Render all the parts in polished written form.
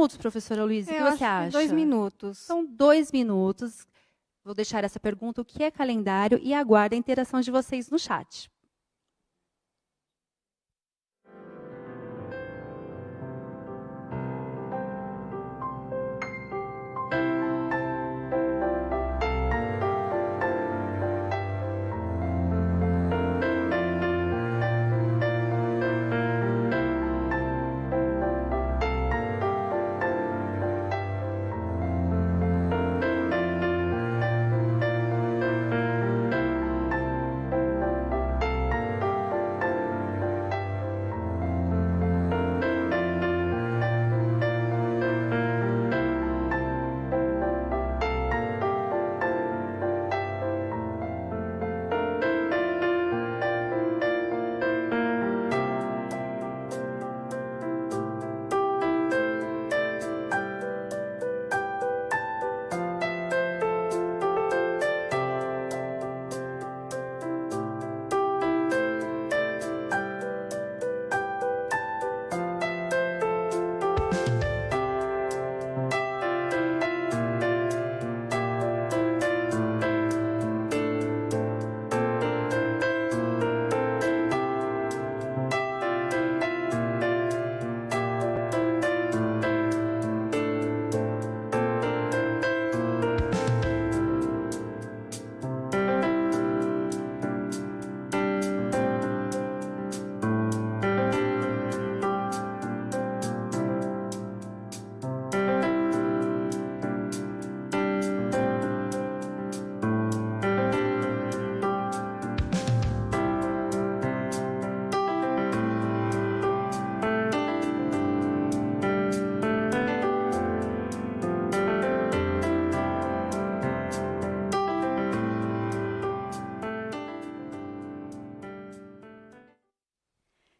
minutos, professora Luísa? O que Eu você acho acha? que 2 minutos. São 2 minutos. Vou deixar essa pergunta, o que é calendário? E aguardo a interação de vocês no chat.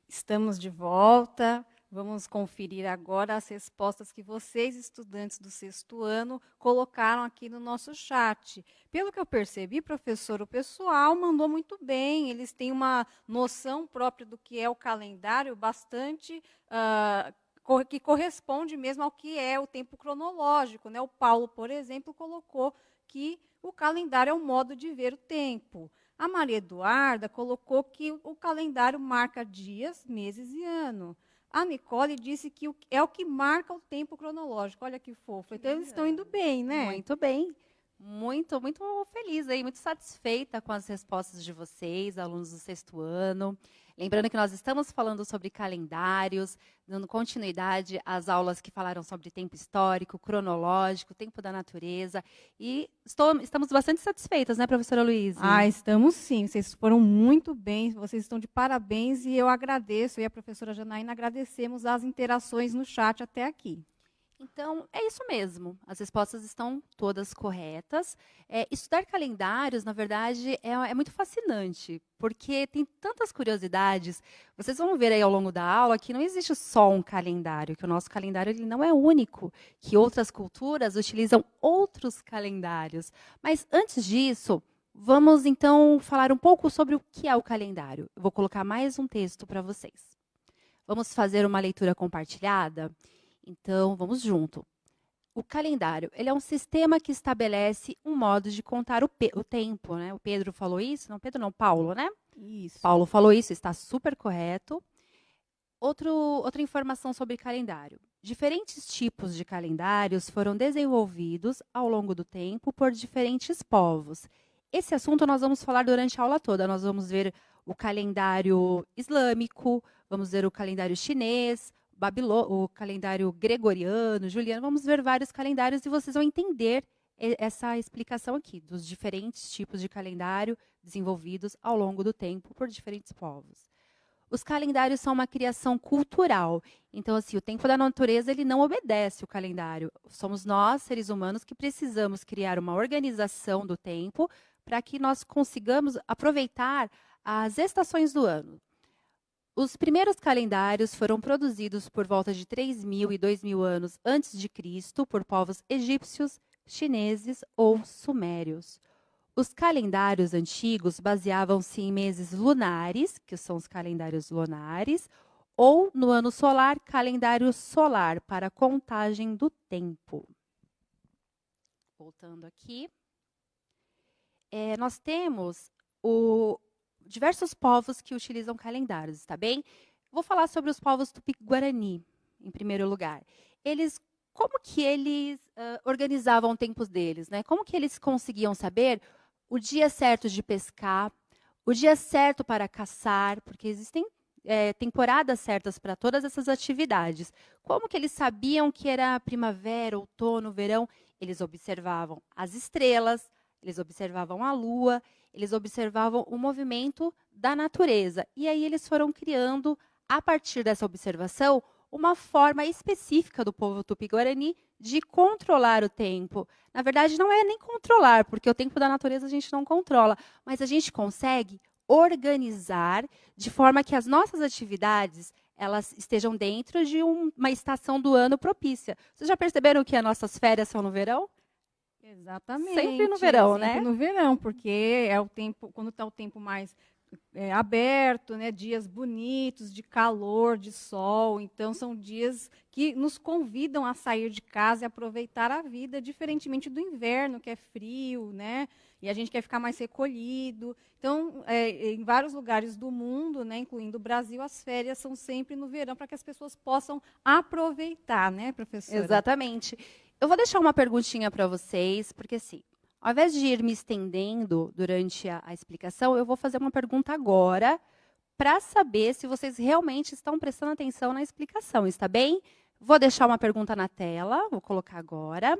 Estamos de volta. Vamos conferir agora as respostas que vocês, estudantes do sexto ano, colocaram aqui no nosso chat. Pelo que eu percebi, professor, o pessoal mandou muito bem. Eles têm uma noção própria do que é o calendário bastante que corresponde mesmo ao que é o tempo cronológico, né? O Paulo, por exemplo, colocou que o calendário é um modo de ver o tempo. A Maria Eduarda colocou que o calendário marca dias, meses e ano. A Nicole disse que é o que marca o tempo cronológico. Olha que fofo. Então, eles estão indo bem, né? Muito bem. Muito, muito feliz aí, muito satisfeita com as respostas de vocês, alunos do sexto ano. Lembrando que nós estamos falando sobre calendários, dando continuidade às aulas que falaram sobre tempo histórico, cronológico, tempo da natureza. E estamos bastante satisfeitas, né, professora Luísa? Estamos sim. Vocês foram muito bem, vocês estão de parabéns e eu agradeço, e a professora Janaína agradecemos as interações no chat até aqui. Então, é isso mesmo. As respostas estão todas corretas. Estudar calendários, na verdade, é muito fascinante, porque tem tantas curiosidades. Vocês vão ver aí ao longo da aula que não existe só um calendário, que o nosso calendário ele não é único, que outras culturas utilizam outros calendários. Mas, antes disso, vamos, então, falar um pouco sobre o que é o calendário. Eu vou colocar mais um texto para vocês. Vamos fazer uma leitura compartilhada? Então, vamos junto. O calendário, ele é um sistema que estabelece um modo de contar o tempo, né? O Pedro falou isso? Não, Pedro não, Paulo, né? Isso. Paulo falou isso, está super correto. Outra informação sobre calendário. Diferentes tipos de calendários foram desenvolvidos ao longo do tempo por diferentes povos. Esse assunto nós vamos falar durante a aula toda. Nós vamos ver o calendário islâmico, vamos ver o calendário chinês, o calendário gregoriano, juliano, vamos ver vários calendários e vocês vão entender essa explicação aqui, dos diferentes tipos de calendário desenvolvidos ao longo do tempo por diferentes povos. Os calendários são uma criação cultural. Então, assim, o tempo da natureza ele não obedece o calendário. Somos nós, seres humanos, que precisamos criar uma organização do tempo para que nós consigamos aproveitar as estações do ano. Os primeiros calendários foram produzidos por volta de 3.000 e 2.000 anos antes de Cristo por povos egípcios, chineses ou sumérios. Os calendários antigos baseavam-se em meses lunares, que são os calendários lunares, ou no ano solar, calendário solar para a contagem do tempo. Voltando aqui. Nós temos diversos povos que utilizam calendários, está bem? Vou falar sobre os povos Tupi-Guarani, em primeiro lugar. Como que eles organizavam o tempo deles, né? Como que eles conseguiam saber o dia certo de pescar, o dia certo para caçar, porque existem temporadas certas para todas essas atividades. Como que eles sabiam que era primavera, outono, verão? Eles observavam as estrelas, eles observavam a lua, eles observavam o movimento da natureza. E aí eles foram criando, a partir dessa observação, uma forma específica do povo Tupi-Guarani de controlar o tempo. Na verdade, não é nem controlar, porque o tempo da natureza a gente não controla, mas a gente consegue organizar de forma que as nossas atividades elas estejam dentro de uma estação do ano propícia. Vocês já perceberam que as nossas férias são no verão? Exatamente. Sempre no verão, né? Sempre no verão, porque é o tempo, quando está o tempo mais aberto, né, dias bonitos, de calor, de sol. Então, são dias que nos convidam a sair de casa e aproveitar a vida, diferentemente do inverno, que é frio, né? E a gente quer ficar mais recolhido. Então, em vários lugares do mundo, né, incluindo o Brasil, as férias são sempre no verão, para que as pessoas possam aproveitar, né, professora? Exatamente. Eu vou deixar uma perguntinha para vocês, porque assim, ao invés de ir me estendendo durante a explicação, eu vou fazer uma pergunta agora para saber se vocês realmente estão prestando atenção na explicação, está bem? Vou deixar uma pergunta na tela, vou colocar agora.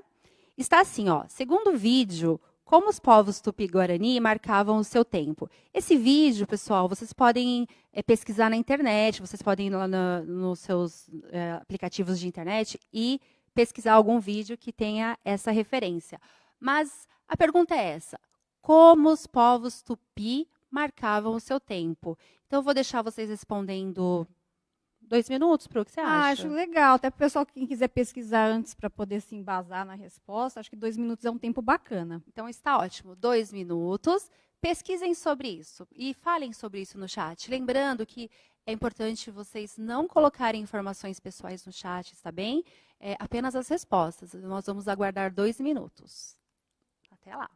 Está assim, ó, segundo o vídeo, como os povos Tupi-Guarani marcavam o seu tempo. Esse vídeo, pessoal, vocês podem pesquisar na internet, vocês podem ir lá nos seus aplicativos de internet e pesquisar algum vídeo que tenha essa referência. Mas a pergunta é essa: como os povos Tupi marcavam o seu tempo? Então, eu vou deixar vocês respondendo 2 minutos para o que você acha. Acho legal. Até para o pessoal que quiser pesquisar antes para poder se embasar na resposta, acho que 2 minutos é um tempo bacana. Então, está ótimo. 2 minutos. Pesquisem sobre isso e falem sobre isso no chat. Lembrando que é importante vocês não colocarem informações pessoais no chat, está bem? Apenas as respostas. Nós vamos aguardar 2 minutos. Até lá.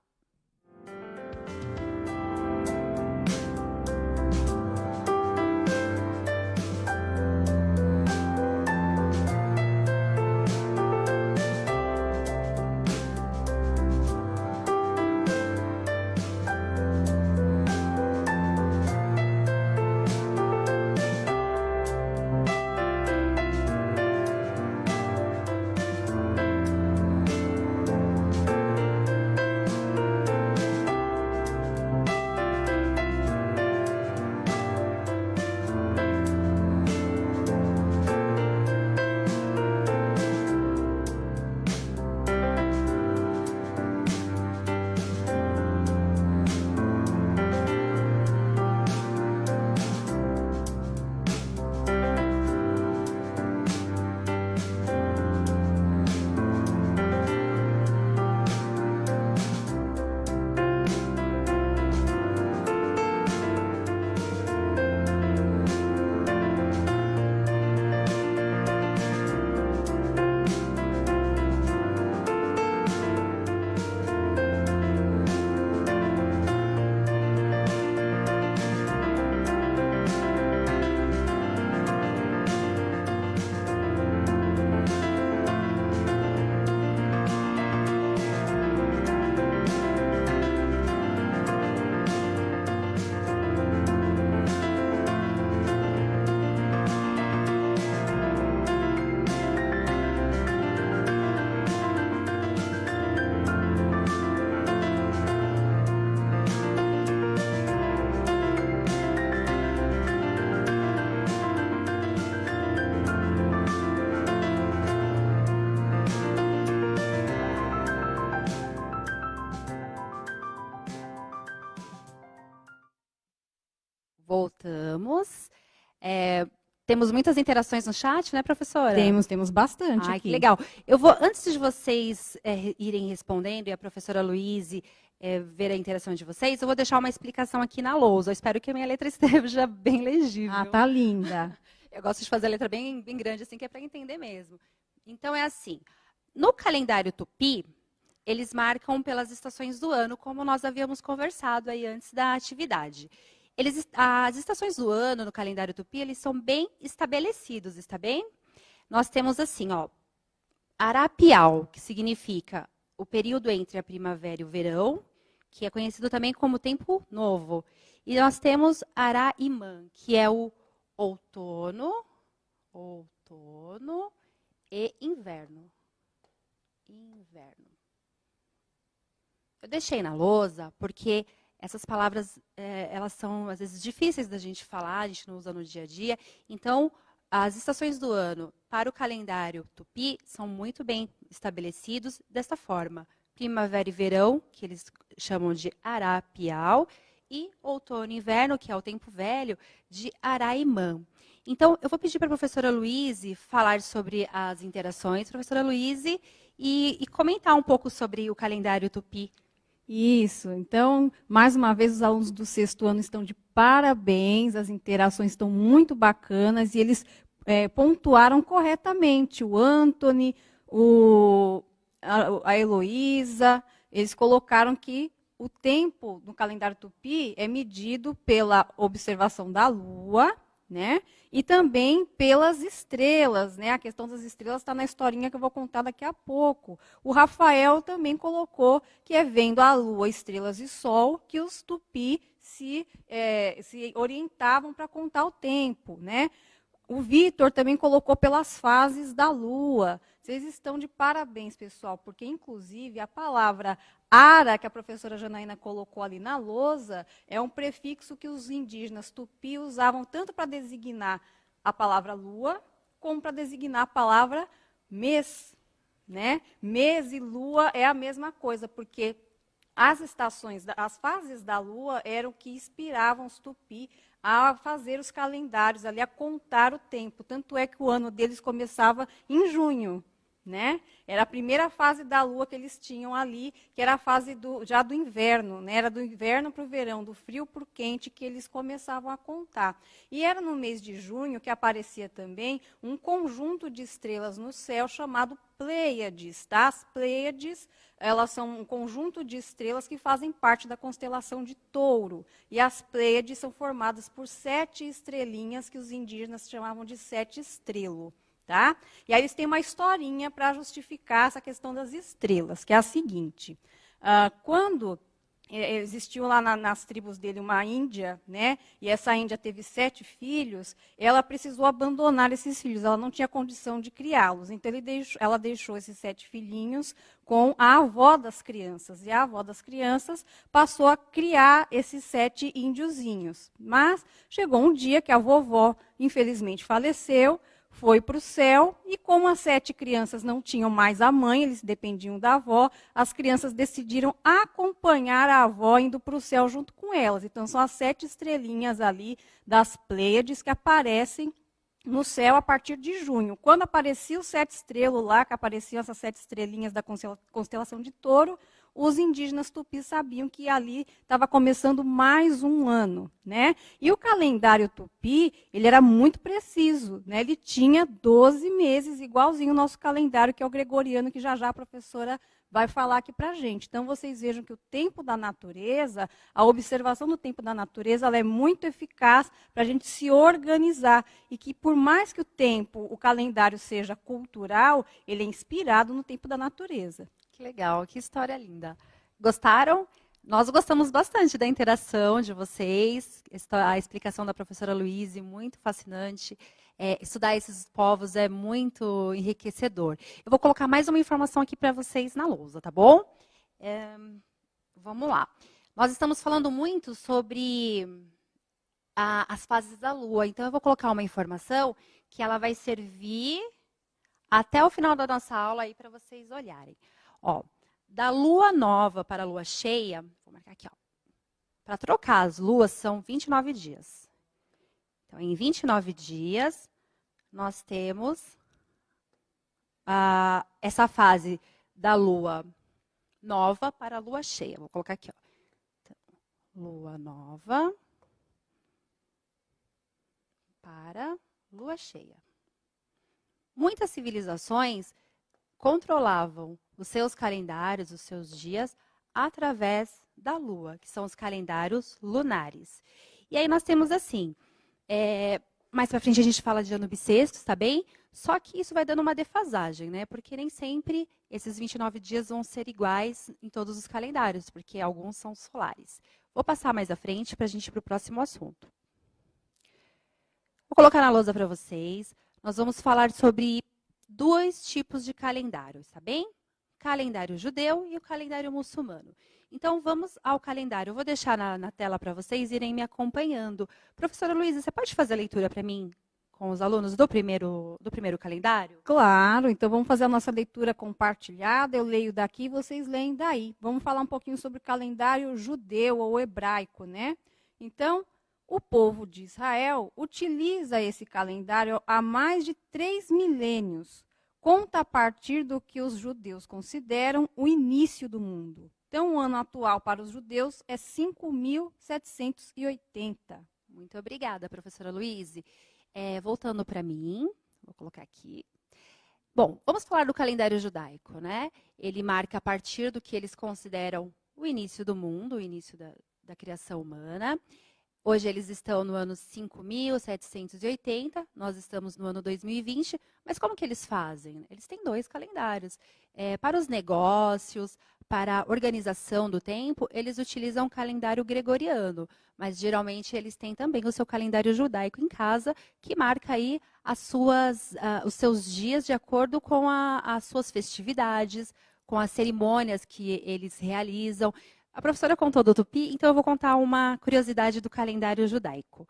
Voltamos. Temos muitas interações no chat, né, professora? Temos bastante Ai, aqui. que legal. Eu vou, antes de vocês irem respondendo e a professora Luíse ver a interação de vocês, eu vou deixar uma explicação aqui na lousa. Eu espero que a minha letra esteja bem legível. Ah, tá linda. Eu gosto de fazer a letra bem grande, assim, que é para entender mesmo. Então, é assim. No calendário tupi, eles marcam pelas estações do ano, como nós havíamos conversado aí antes da atividade. As estações do ano no calendário tupi, eles são bem estabelecidos, está bem? Nós temos assim, ó, Arapial, que significa o período entre a primavera e o verão, que é conhecido também como tempo novo. E nós temos Araimã, que é o outono e inverno. Eu deixei na lousa porque essas palavras, elas são, às vezes, difíceis da gente falar, a gente não usa no dia a dia. Então, as estações do ano para o calendário tupi são muito bem estabelecidos desta forma. Primavera e verão, que eles chamam de Arapial, e outono e inverno, que é o tempo velho, de Araimã. Então, eu vou pedir para a professora Luíse falar sobre as interações, professora Luíse, e comentar um pouco sobre o calendário tupi. Isso, então, mais uma vez, os alunos do sexto ano estão de parabéns, as interações estão muito bacanas e eles pontuaram corretamente. O Anthony, a Heloísa, eles colocaram que o tempo no calendário tupi é medido pela observação da lua, né? E também pelas estrelas, né? A questão das estrelas está na historinha que eu vou contar daqui a pouco. O Rafael também colocou que é vendo a lua, estrelas e sol que os tupi se orientavam para contar o tempo, né? O Vitor também colocou pelas fases da lua. Vocês estão de parabéns, pessoal, porque, inclusive, a palavra ara, que a professora Janaína colocou ali na lousa, é um prefixo que os indígenas tupi usavam tanto para designar a palavra lua, como para designar a palavra mês. Né? Mês e lua é a mesma coisa, porque as estações, as fases da lua eram que inspiravam os tupi a fazer os calendários, ali, a contar o tempo. Tanto é que o ano deles começava em junho. Né? Era a primeira fase da lua que eles tinham ali, que era a fase já do inverno. Né? Era do inverno para o verão, do frio para o quente, que eles começavam a contar. E era no mês de junho que aparecia também um conjunto de estrelas no céu chamado Pleiades. Tá? As Pleiades, elas são um conjunto de estrelas que fazem parte da constelação de Touro. E as Pleiades são formadas por 7 estrelinhas que os indígenas chamavam de 7 estrelos. Tá? E aí eles têm uma historinha para justificar essa questão das estrelas, que é a seguinte. Quando existiu lá nas tribos dele uma índia, né, e essa índia teve 7 filhos, ela precisou abandonar esses filhos, ela não tinha condição de criá-los. Então ela deixou esses 7 filhinhos com a avó das crianças. E a avó das crianças passou a criar esses 7 índiozinhos. Mas chegou um dia que a vovó, infelizmente, faleceu, foi para o céu, e como as 7 crianças não tinham mais a mãe, eles dependiam da avó, as crianças decidiram acompanhar a avó indo para o céu junto com elas. Então, são as 7 estrelinhas ali das Pleiades que aparecem no céu a partir de junho. Quando apareciam os 7 estrelas lá, que apareciam essas 7 estrelinhas da constelação de Touro, os indígenas tupis sabiam que ali estava começando mais um ano. Né? E o calendário tupi, ele era muito preciso. Né? Ele tinha 12 meses, igualzinho o nosso calendário, que é o gregoriano, que já a professora vai falar aqui para a gente. Então, vocês vejam que o tempo da natureza, a observação do tempo da natureza, ela é muito eficaz para a gente se organizar. E que, por mais que o calendário seja cultural, ele é inspirado no tempo da natureza. Que legal, que história linda. Gostaram? Nós gostamos bastante da interação de vocês, a explicação da professora Luíse, muito fascinante. Estudar esses povos é muito enriquecedor. Eu vou colocar mais uma informação aqui para vocês na lousa, tá bom? Vamos lá. Nós estamos falando muito sobre as fases da Lua, então eu vou colocar uma informação que ela vai servir até o final da nossa aula aí para vocês olharem. Ó, da lua nova para a lua cheia, vou marcar aqui, ó. Para trocar as luas são 29 dias. Então, em 29 dias, nós temos essa fase da lua nova para a lua cheia. Vou colocar aqui, ó. Então, lua nova para lua cheia. Muitas civilizações controlavam os seus calendários, os seus dias, através da lua, que são os calendários lunares. E aí nós temos assim, mais para frente a gente fala de ano bissexto, tá bem? Só que isso vai dando uma defasagem, né? Porque nem sempre esses 29 dias vão ser iguais em todos os calendários, porque alguns são solares. Vou passar mais à frente para a gente ir para o próximo assunto. Vou colocar na lousa para vocês. Nós vamos falar sobre 2 tipos de calendários, tá bem? Calendário judeu e o calendário muçulmano. Então, vamos ao calendário. Eu vou deixar na tela para vocês irem me acompanhando. Professora Luísa, você pode fazer a leitura para mim com os alunos do primeiro calendário? Claro, então vamos fazer a nossa leitura compartilhada. Eu leio daqui, vocês leem daí. Vamos falar um pouquinho sobre o calendário judeu ou hebraico, né? Então, o povo de Israel utiliza esse calendário há mais de 3 milênios. Conta a partir do que os judeus consideram o início do mundo. Então, o ano atual para os judeus é 5.780. Muito obrigada, professora Luísa. Voltando para mim, vou colocar aqui. Bom, vamos falar do calendário judaico, né? Ele marca a partir do que eles consideram o início do mundo, o início da criação humana. Hoje eles estão no ano 5.780, nós estamos no ano 2020, mas como que eles fazem? Eles têm 2 calendários. Para os negócios, para a organização do tempo, eles utilizam o calendário gregoriano, mas geralmente eles têm também o seu calendário judaico em casa, que marca aí os seus dias de acordo com as suas festividades, com as cerimônias que eles realizam. A professora contou do Tupi, então eu vou contar uma curiosidade do calendário judaico.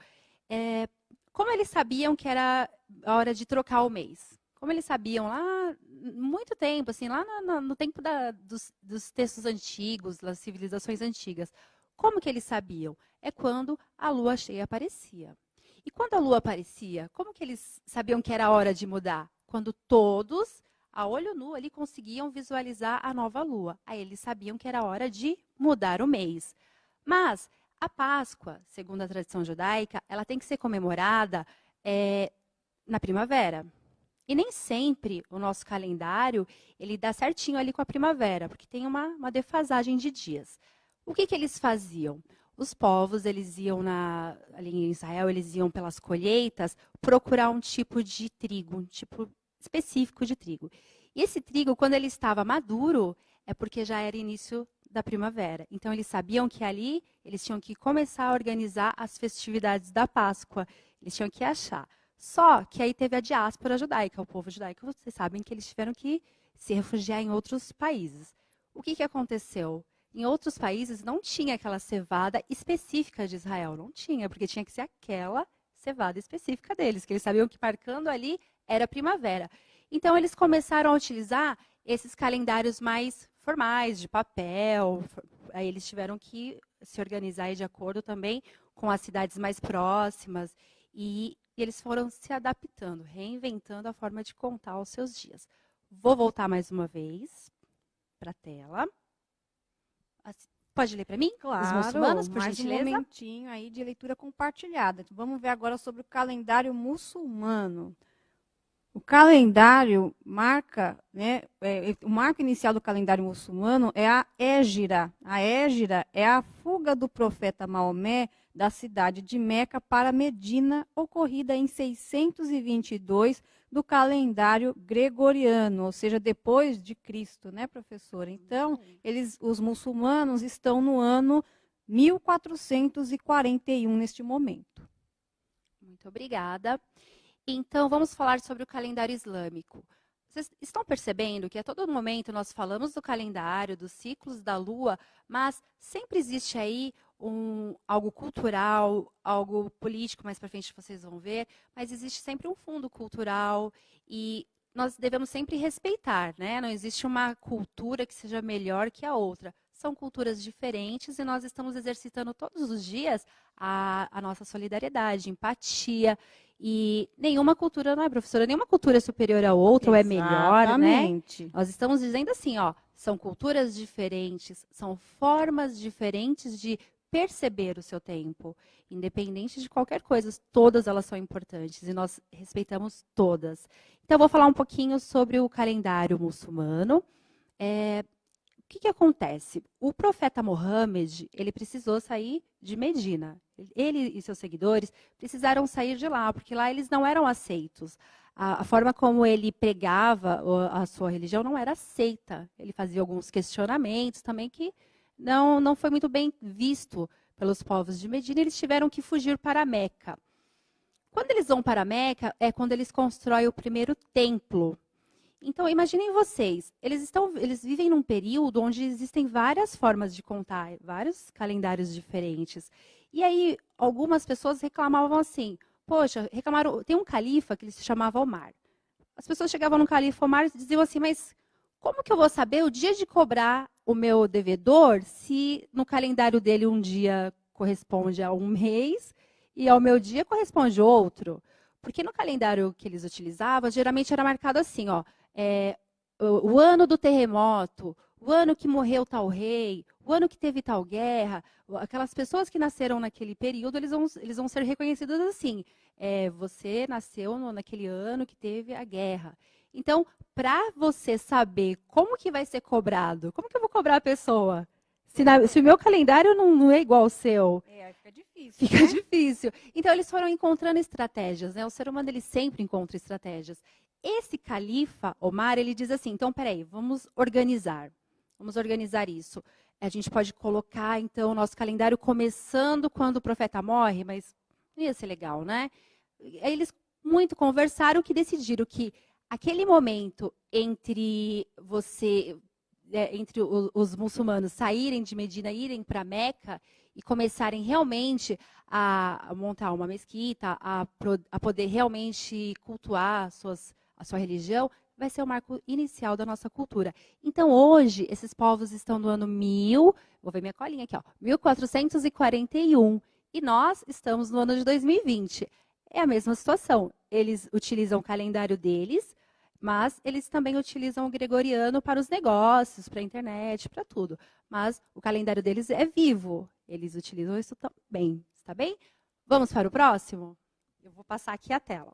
Como eles sabiam que era a hora de trocar o mês? Como eles sabiam lá, muito tempo, assim, lá no tempo dos textos antigos, das civilizações antigas. Como que eles sabiam? É quando a lua cheia aparecia. E quando a lua aparecia, como que eles sabiam que era a hora de mudar? Quando todos, a olho nu, ali conseguiam visualizar a nova lua. Aí eles sabiam que era a hora de mudar o mês. Mas a Páscoa, segundo a tradição judaica, ela tem que ser comemorada na primavera. E nem sempre o nosso calendário ele dá certinho ali com a primavera, porque tem uma defasagem de dias. O que eles faziam? Os povos, eles iam ali em Israel, eles iam pelas colheitas procurar um tipo de trigo, um tipo específico de trigo. E esse trigo, quando ele estava maduro, é porque já era início da primavera. Então, eles sabiam que ali eles tinham que começar a organizar as festividades da Páscoa. Eles tinham que achar. Só que aí teve a diáspora judaica, o povo judaico, vocês sabem que eles tiveram que se refugiar em outros países. O que aconteceu? Em outros países não tinha aquela cevada específica de Israel, não tinha, porque tinha que ser aquela cevada específica deles, que eles sabiam que marcando ali era primavera. Então, eles começaram a utilizar esses calendários mais formais, de papel. Aí eles tiveram que se organizar de acordo também com as cidades mais próximas. E eles foram se adaptando, reinventando a forma de contar os seus dias. Vou voltar mais uma vez para a tela. Pode ler para mim? Claro, os muçulmanos, por mais gentileza? Um momentinho aí de leitura compartilhada. Vamos ver agora sobre o calendário muçulmano. O calendário marca, né, o marco inicial do calendário muçulmano é a Hégira. A Hégira é a fuga do profeta Maomé da cidade de Meca para Medina, ocorrida em 622 do calendário gregoriano, ou seja, depois de Cristo, né, professora? Então, os muçulmanos estão no ano 1441 neste momento. Muito obrigada. Então, vamos falar sobre o calendário islâmico. Vocês estão percebendo que a todo momento nós falamos do calendário, dos ciclos da lua, mas sempre existe aí algo cultural, algo político, mais para frente vocês vão ver, mas existe sempre um fundo cultural e nós devemos sempre respeitar, né? Não existe uma cultura que seja melhor que a outra. São culturas diferentes e nós estamos exercitando todos os dias a nossa solidariedade, empatia. E nenhuma cultura, não é, professora? Nenhuma cultura é superior à outra ou é melhor, Exatamente. né? Nós estamos dizendo assim, ó, são culturas diferentes, são formas diferentes de perceber o seu tempo, independente de qualquer coisa, todas elas são importantes e nós respeitamos todas. Então, eu vou falar um pouquinho sobre o calendário muçulmano. O que acontece? O profeta Mohammed, ele precisou sair de Medina. Ele e seus seguidores precisaram sair de lá, porque lá eles não eram aceitos. A forma como ele pregava a sua religião não era aceita. Ele fazia alguns questionamentos também que não foi muito bem visto pelos povos de Medina. Eles tiveram que fugir para Meca. Quando eles vão para Meca, é quando eles constroem o primeiro templo. Então, imaginem vocês, eles vivem num período onde existem várias formas de contar, vários calendários diferentes. E aí, algumas pessoas reclamavam assim, poxa, tem um califa que ele se chamava Omar. As pessoas chegavam no califa Omar e diziam assim, mas como que eu vou saber o dia de cobrar o meu devedor se no calendário dele um dia corresponde a um mês e ao meu dia corresponde outro? Porque no calendário que eles utilizavam, geralmente era marcado assim, ó, o ano do terremoto, o ano que morreu tal rei, o ano que teve tal guerra. Aquelas pessoas que nasceram naquele período, eles vão ser reconhecidas assim. Você nasceu naquele ano que teve a guerra. Então, para você saber como que vai ser cobrado, como que eu vou cobrar a pessoa? Se o meu calendário não é igual ao seu. Fica difícil. Fica né? difícil. Então, eles foram encontrando estratégias, né? O ser humano, ele sempre encontra estratégias. Esse califa, Omar, ele diz assim, então, peraí, vamos organizar isso. A gente pode colocar, então, o nosso calendário começando quando o profeta morre, mas não ia ser legal, né? Aí eles muito conversaram que decidiram que aquele momento entre os muçulmanos saírem de Medina, irem para Meca e começarem realmente a montar uma mesquita, a poder realmente cultuar a sua religião, vai ser o marco inicial da nossa cultura. Então, hoje, esses povos estão no ano vou ver minha colinha aqui, ó, 1441. E nós estamos no ano de 2020. É a mesma situação. Eles utilizam o calendário deles, mas eles também utilizam o gregoriano para os negócios, para a internet, para tudo. Mas o calendário deles é vivo. Eles utilizam isso também. Está bem? Vamos para o próximo? Eu vou passar aqui a tela.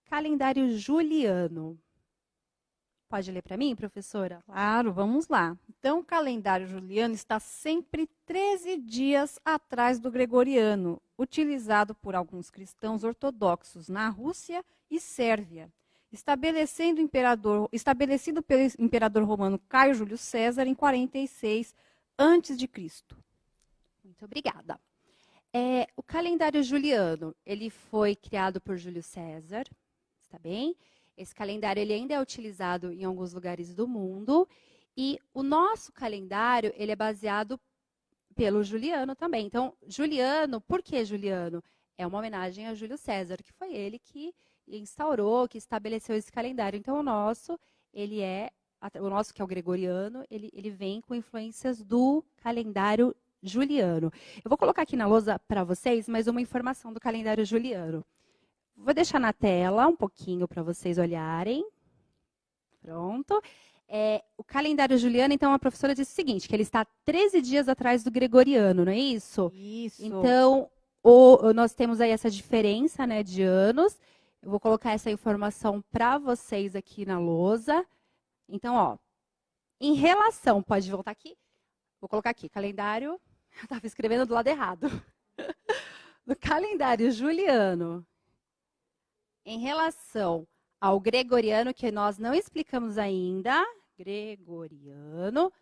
Calendário juliano. Pode ler para mim, professora? Claro, vamos lá. Então, o calendário juliano está sempre 13 dias atrás do gregoriano, utilizado por alguns cristãos ortodoxos na Rússia e Sérvia, estabelecido pelo imperador romano Caio Júlio César em 46 a.C. Muito obrigada. O calendário juliano, ele foi criado por Júlio César, está bem? Esse calendário ele ainda é utilizado em alguns lugares do mundo. E o nosso calendário ele é baseado pelo Juliano também. Então, Juliano, por que Juliano? É uma homenagem a Júlio César, que foi ele que instaurou, que estabeleceu esse calendário. Então, o nosso, que é o gregoriano, ele vem com influências do calendário juliano. Eu vou colocar aqui na lousa para vocês mais uma informação do calendário juliano. Vou deixar na tela um pouquinho para vocês olharem. Pronto. O calendário juliano, então, a professora disse o seguinte, que ele está 13 dias atrás do gregoriano, não é isso? Isso. Então, nós temos aí essa diferença, né, de anos. Eu vou colocar essa informação para vocês aqui na lousa. Então, ó, em relação, pode voltar aqui? Vou colocar aqui, calendário, eu estava escrevendo do lado errado. Do calendário juliano. Em relação ao gregoriano, que nós não explicamos ainda, gregoriano,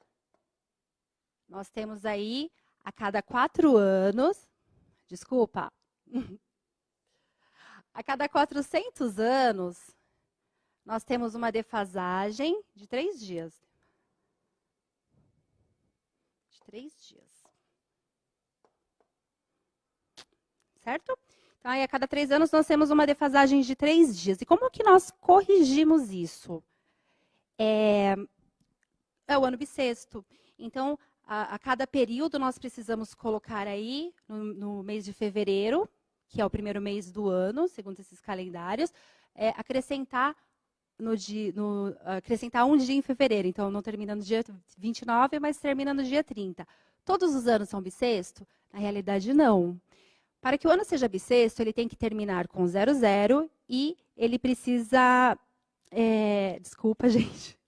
nós temos aí a cada 4 anos, desculpa, a cada 400 anos, nós temos uma defasagem de 3 dias. De 3 dias. Certo? Então, aí, a cada 3 anos, nós temos uma defasagem de 3 dias. E como que nós corrigimos isso? É o ano bissexto. Então, a cada período, nós precisamos colocar aí, no mês de fevereiro, que é o primeiro mês do ano, segundo esses calendários, acrescentar acrescentar um dia em fevereiro. Então, não termina no dia 29, mas termina no dia 30. Todos os anos são bissexto? Na realidade, não. Para que o ano seja bissexto, ele tem que terminar com 00 e ele precisa... desculpa, gente.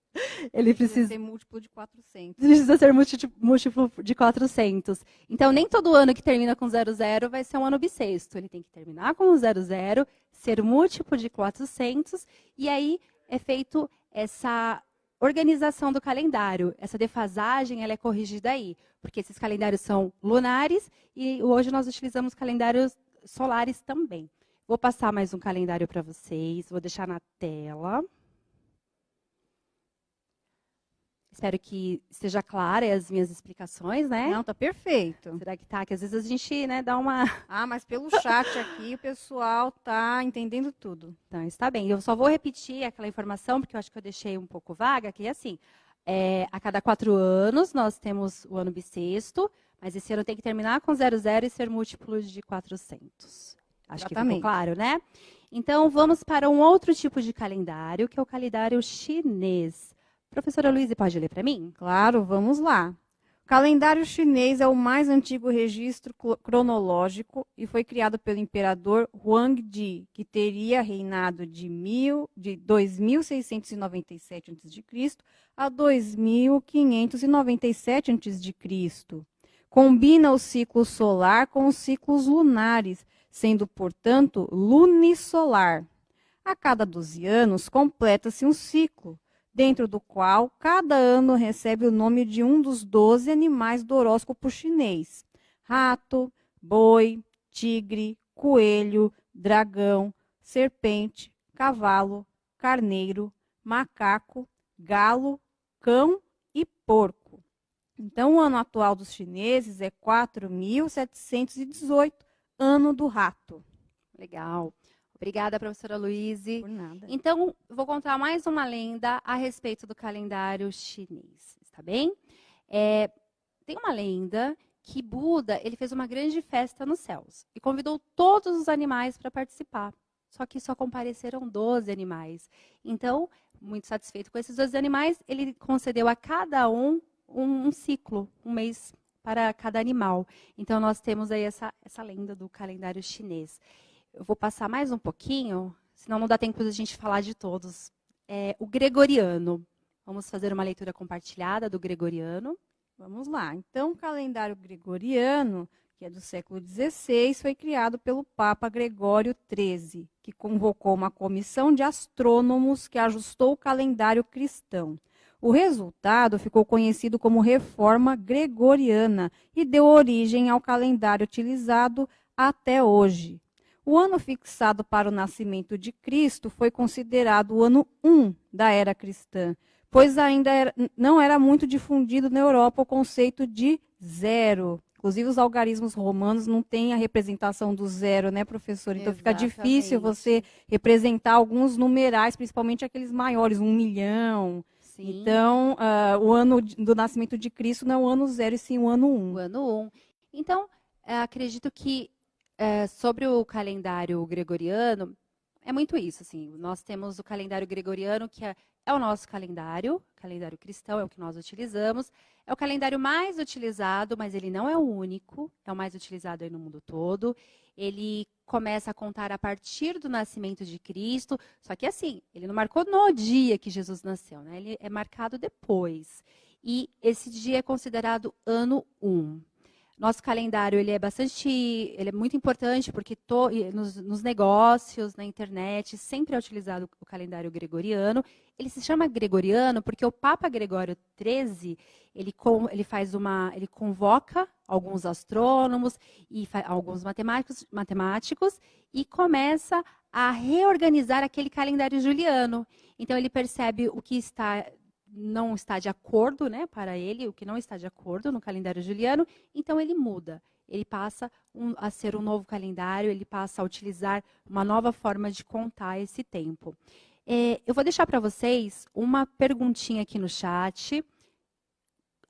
Ele precisa ser múltiplo de 400. Precisa ser múltiplo de 400. Então, nem todo ano que termina com 00 vai ser um ano bissexto. Ele tem que terminar com 00, ser múltiplo de 400, e aí é feito essa organização do calendário. Essa defasagem ela é corrigida aí, porque esses calendários são lunares e hoje nós utilizamos calendários solares também. Vou passar mais um calendário para vocês, vou deixar na tela. Espero que esteja clara as minhas explicações, né? Não, tá perfeito. Será que tá? Que às vezes a gente, né, dá uma... Ah, mas pelo chat aqui o pessoal tá entendendo tudo. Então, está bem. Eu só vou repetir aquela informação, porque eu acho que eu deixei um pouco vaga, que é assim, a cada 4 anos nós temos o ano bissexto, mas esse ano tem que terminar com 00 e ser múltiplo de 400. Acho que ficou claro, né? Então, vamos para um outro tipo de calendário, que é o calendário chinês. Professora Luísa, pode ler para mim? Claro, vamos lá. O calendário chinês é o mais antigo registro cronológico e foi criado pelo imperador Huangdi, que teria reinado de 2697 a.C. a 2597 a.C. Combina o ciclo solar com os ciclos lunares, sendo, portanto, lunisolar. A cada 12 anos, completa-se um ciclo, dentro do qual cada ano recebe o nome de um dos 12 animais do horóscopo chinês: rato, boi, tigre, coelho, dragão, serpente, cavalo, carneiro, macaco, galo, cão e porco. Então, o ano atual dos chineses é 4.718, ano do rato. Legal. Obrigada, professora Luísa. Por nada. Então, vou contar mais uma lenda a respeito do calendário chinês, está bem? Tem uma lenda que Buda ele fez uma grande festa nos céus e convidou todos os animais para participar. Só que só compareceram 12 animais. Então, muito satisfeito com esses 12 animais, ele concedeu a cada um ciclo, um mês para cada animal. Então, nós temos aí essa lenda do calendário chinês. Eu vou passar mais um pouquinho, senão não dá tempo de a gente falar de todos. O gregoriano. Vamos fazer uma leitura compartilhada do gregoriano. Vamos lá. Então, o calendário gregoriano, que é do século XVI, foi criado pelo Papa Gregório XIII, que convocou uma comissão de astrônomos que ajustou o calendário cristão. O resultado ficou conhecido como Reforma Gregoriana e deu origem ao calendário utilizado até hoje. O ano fixado para o nascimento de Cristo foi considerado o ano 1 da era cristã, pois ainda não era muito difundido na Europa o conceito de zero. Inclusive, os algarismos romanos não têm a representação do zero, né, professor? Então, fica difícil você representar alguns numerais, principalmente aqueles maiores, 1 milhão. Sim. Então, o ano do nascimento de Cristo não é o ano 0, e sim o ano 1. O ano 1. Então, acredito que sobre o calendário gregoriano, é muito isso. Assim, nós temos o calendário gregoriano, que é o nosso calendário cristão, é o que nós utilizamos. É o calendário mais utilizado, mas ele não é o único, é o mais utilizado aí no mundo todo. Ele começa a contar a partir do nascimento de Cristo, só que assim, ele não marcou no dia que Jesus nasceu, né? Ele é marcado depois. E esse dia é considerado ano 1. Nosso calendário ele é muito importante porque nos negócios, na internet, sempre é utilizado o calendário gregoriano. Ele se chama gregoriano porque o Papa Gregório XIII ele convoca alguns astrônomos e alguns matemáticos e começa a reorganizar aquele calendário juliano. Então ele percebe o que não está de acordo, né, para ele, o que não está de acordo no calendário juliano, então ele muda. Ele passa a ser um novo calendário, ele passa a utilizar uma nova forma de contar esse tempo. Eu vou deixar para vocês uma perguntinha aqui no chat.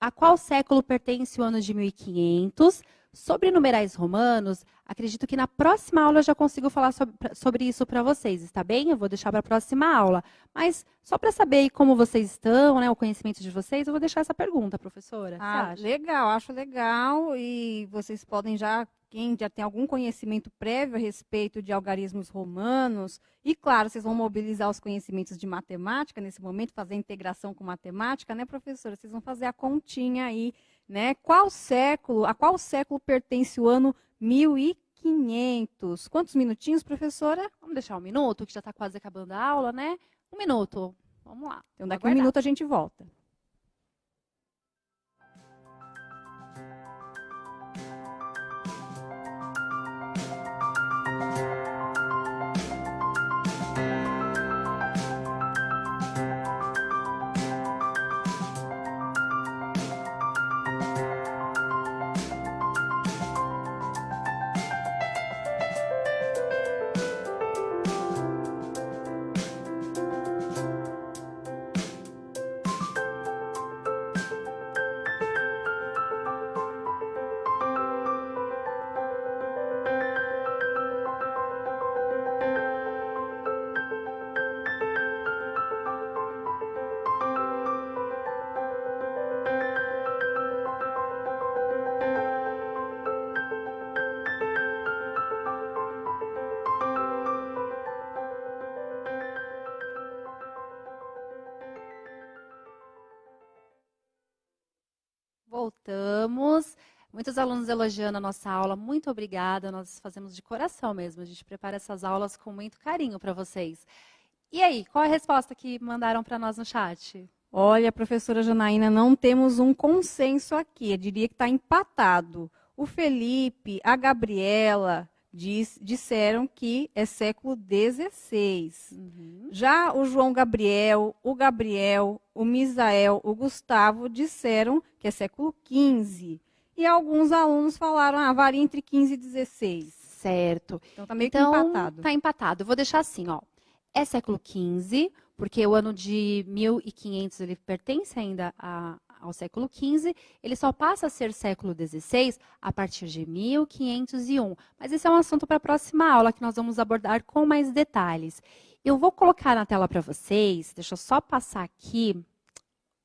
A qual século pertence o ano de 1500? Sobre numerais romanos, acredito que na próxima aula eu já consigo falar sobre isso para vocês, está bem? Eu vou deixar para a próxima aula. Mas só para saber aí como vocês estão, né, o conhecimento de vocês, eu vou deixar essa pergunta, professora. Ah, legal, acho legal. E vocês podem já, quem já tem algum conhecimento prévio a respeito de algarismos romanos, e claro, vocês vão mobilizar os conhecimentos de matemática nesse momento, fazer a integração com matemática, né, professora? Vocês vão fazer a continha aí, né? A qual século pertence o ano 1500? Quantos minutinhos, professora? Vamos deixar 1 minuto, que já está quase acabando a aula, né? 1 minuto. Vamos lá. Então, daqui a 1 minuto a gente volta. Voltamos. Muitos alunos elogiando a nossa aula. Muito obrigada. Nós fazemos de coração mesmo. A gente prepara essas aulas com muito carinho para vocês. E aí, qual é a resposta que mandaram para nós no chat? Olha, professora Janaína, não temos um consenso aqui. Eu diria que está empatado. O Felipe, a Gabriela disseram que é século XVI. Já o João Gabriel, o Misael, o Gustavo disseram que é século XV. E alguns alunos falaram, varia entre 15 e 16. Certo. Então está meio que empatado. Está empatado. Eu vou deixar assim, ó. É século XV, porque o ano de 1500 ele pertence ainda ao século XV, ele só passa a ser século XVI a partir de 1501. Mas esse é um assunto para a próxima aula, que nós vamos abordar com mais detalhes. Eu vou colocar na tela para vocês, deixa eu só passar aqui,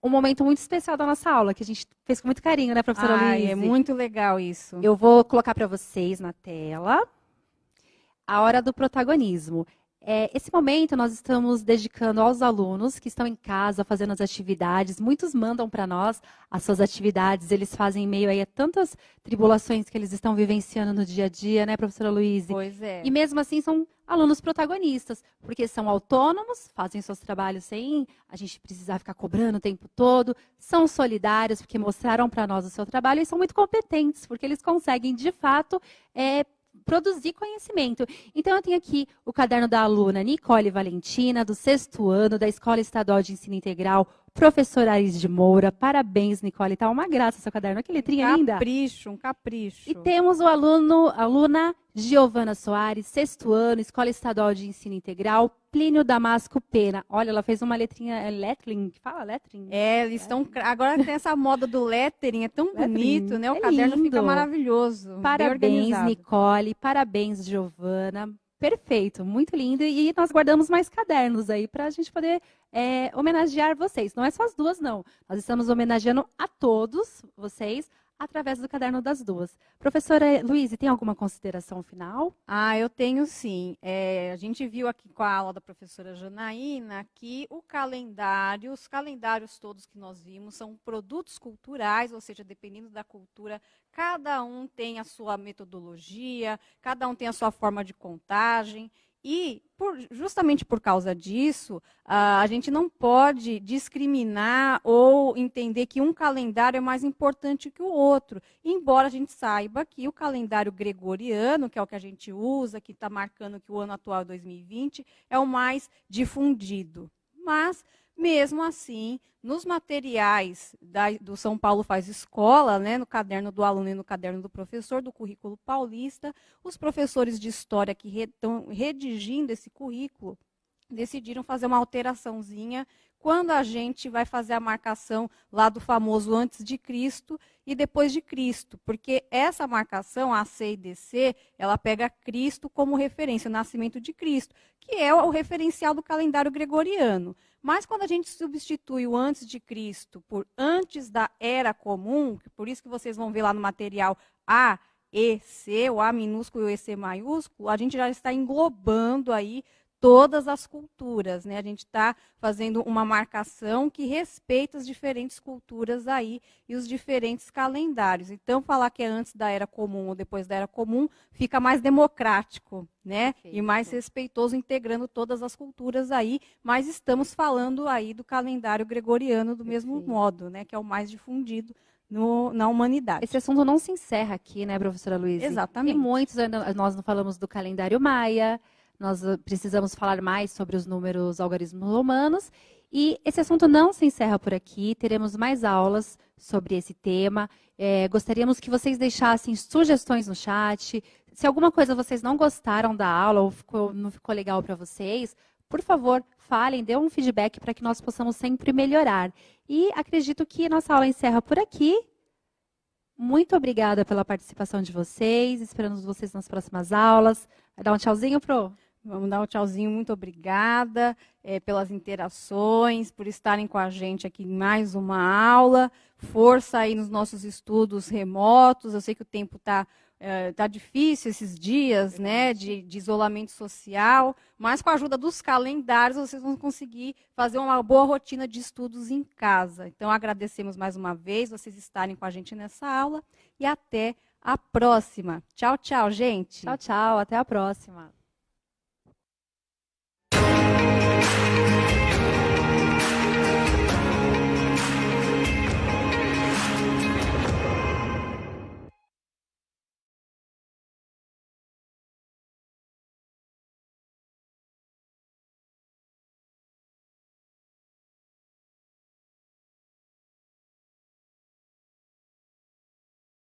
um momento muito especial da nossa aula, que a gente fez com muito carinho, né, professora Luísa? É muito legal isso. Eu vou colocar para vocês na tela a hora do protagonismo. Esse momento nós estamos dedicando aos alunos que estão em casa fazendo as atividades. Muitos mandam para nós as suas atividades, eles fazem em meio aí a tantas tribulações que eles estão vivenciando no dia a dia, né, professora Luísa? Pois é. E mesmo assim são alunos protagonistas, porque são autônomos, fazem seus trabalhos sem a gente precisar ficar cobrando o tempo todo, são solidários, porque mostraram para nós o seu trabalho, e são muito competentes, porque eles conseguem, de fato, produzir conhecimento. Então, eu tenho aqui o caderno da aluna Nicole Valentina, do 6º ano, da Escola Estadual de Ensino Integral, professora Aris de Moura. Parabéns, Nicole. Tá uma graça seu caderno. Que letrinha linda. Um capricho. E temos a aluna Giovana Soares, 6º ano, Escola Estadual de Ensino Integral, Plínio Damasco Pena. Olha, ela fez uma letrinha, lettering, fala lettering? Eles estão, agora tem essa moda do lettering, é tão bonito, né? O caderno lindo. fica maravilhoso. Parabéns, Nicole, parabéns, Giovana. Perfeito, muito lindo. E nós guardamos mais cadernos aí para a gente poder homenagear vocês. Não é só as duas, não. Nós estamos homenageando a todos vocês através do caderno das duas. Professora Luísa, tem alguma consideração final? Eu tenho sim. A gente viu aqui com a aula da professora Janaína que os calendários todos que nós vimos são produtos culturais, ou seja, dependendo da cultura, cada um tem a sua metodologia, cada um tem a sua forma de contagem. E, justamente por causa disso, a gente não pode discriminar ou entender que um calendário é mais importante que o outro. Embora a gente saiba que o calendário gregoriano, que é o que a gente usa, que está marcando que o ano atual é 2020, é o mais difundido. Mas, mesmo assim, nos materiais do São Paulo Faz Escola, né, no caderno do aluno e no caderno do professor, do currículo paulista, os professores de história que estão redigindo esse currículo decidiram fazer uma alteraçãozinha quando a gente vai fazer a marcação lá do famoso antes de Cristo e depois de Cristo, porque essa marcação, a C e DC, ela pega Cristo como referência, o nascimento de Cristo, que é o referencial do calendário gregoriano. Mas quando a gente substitui o antes de Cristo por antes da Era Comum, por isso que vocês vão ver lá no material A, E, C, o A minúsculo e o EC maiúsculo, a gente já está englobando aí todas as culturas, né? A gente está fazendo uma marcação que respeita as diferentes culturas aí e os diferentes calendários. Então, falar que é antes da Era Comum ou depois da Era Comum fica mais democrático, né? Perfeito. E mais respeitoso, integrando todas as culturas aí, mas estamos falando aí do calendário gregoriano do mesmo modo, né? Que é o mais difundido na humanidade. Esse assunto não se encerra aqui, né, professora Luísa? Exatamente. Tem muitos, nós não falamos do calendário maia, nós precisamos falar mais sobre os números algarismos romanos, e esse assunto não se encerra por aqui, teremos mais aulas sobre esse tema. Gostaríamos que vocês deixassem sugestões no chat. Se alguma coisa vocês não gostaram da aula ou não ficou legal para vocês, por favor, falem, dê um feedback para que nós possamos sempre melhorar. E acredito que a nossa aula encerra por aqui. Muito obrigada pela participação de vocês, esperamos vocês nas próximas aulas. Vai dar um tchauzinho, Pro? Vamos dar um tchauzinho, muito obrigada pelas interações, por estarem com a gente aqui em mais uma aula. Força aí nos nossos estudos remotos, eu sei que o tempo está difícil esses dias, né, de isolamento social, mas com a ajuda dos calendários vocês vão conseguir fazer uma boa rotina de estudos em casa. Então, agradecemos mais uma vez vocês estarem com a gente nessa aula e até a próxima. Tchau, tchau, gente. Tchau, tchau, até a próxima.